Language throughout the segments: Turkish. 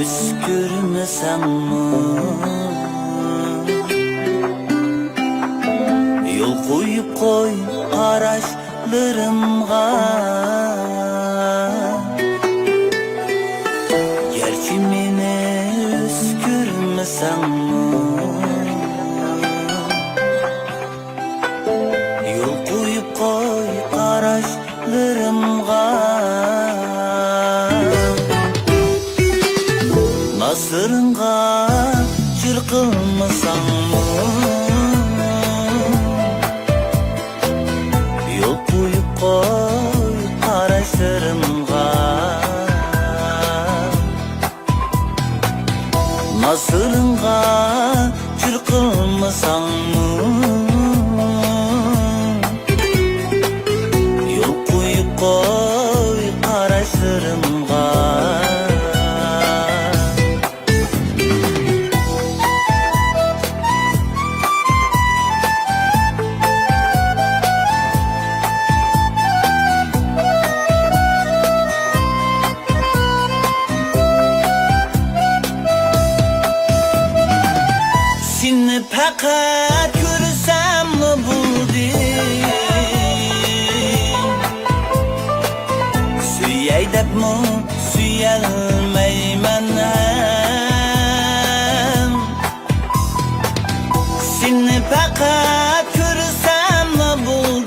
Üzgürmesem mi? Yol koyup koy araçlarımga. Gerçi meni üzgürmesem mi? Yol koyup koy araçlarımga. Nasırınga çırkılmasan mı? Yol koyup koy araçlarımga. Nasırınga çırkılmasan mı? Yol koyup koy araçlarımga. Seni fakat görsem mi buldum? Süyey dep mi süyelmeymen hem? Seni fakat görsem mi buldum?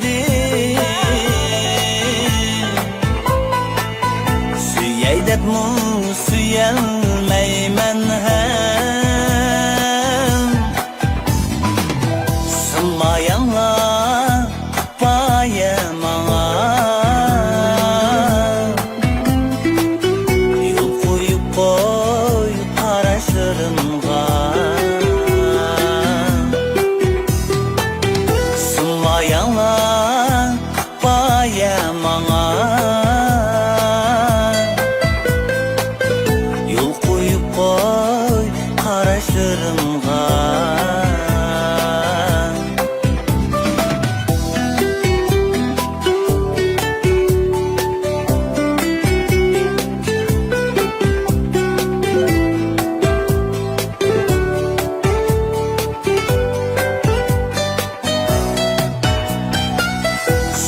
Süyey dep mi süyelmeymen hem? Sınmayanla bayemana. Yol koyup koy araçlarımga. Sınmayanla bayemana. Yol koyup koy araçlarımga.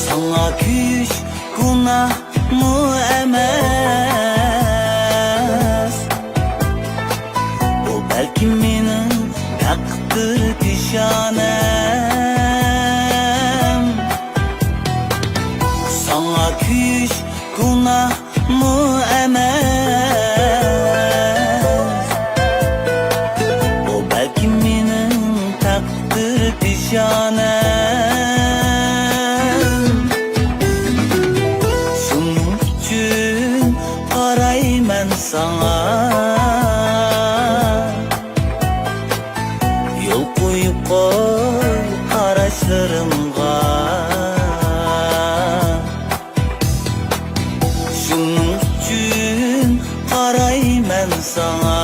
Sana küş günah mı emez? O belki benim takdir düşanem. Sana küş günah mı emez? O belki benim takdir düşanem. Ben sana yol koyup koy araçlarımga. Şunun için karaymen sana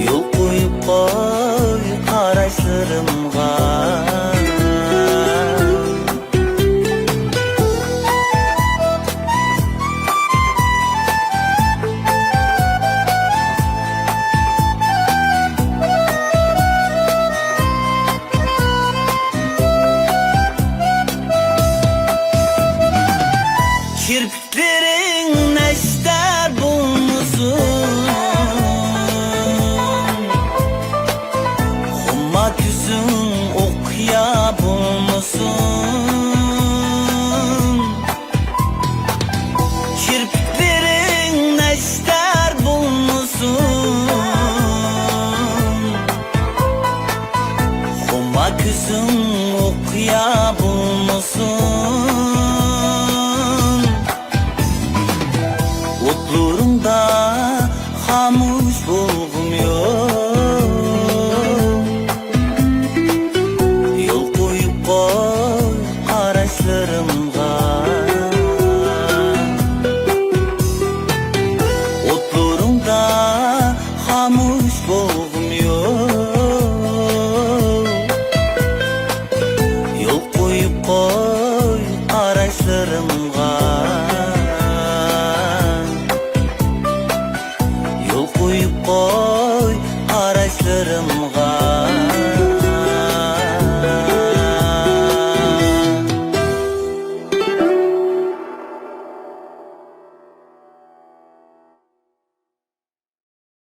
yol koyup koy araçlarımga. Kirpiklerin neşter bulmuşsun, Humma küsün okya bulmuşsun. Kirpiklerin neşter bulmuşsun, Humma küsün okya bulmuşsun. Otlarımda hamuş bolğum yok. Yol koyup koy araçlarımga. Otlarımda hamuş bolğum yok. Yol koyup koy araçlarımga. Yol koyup koy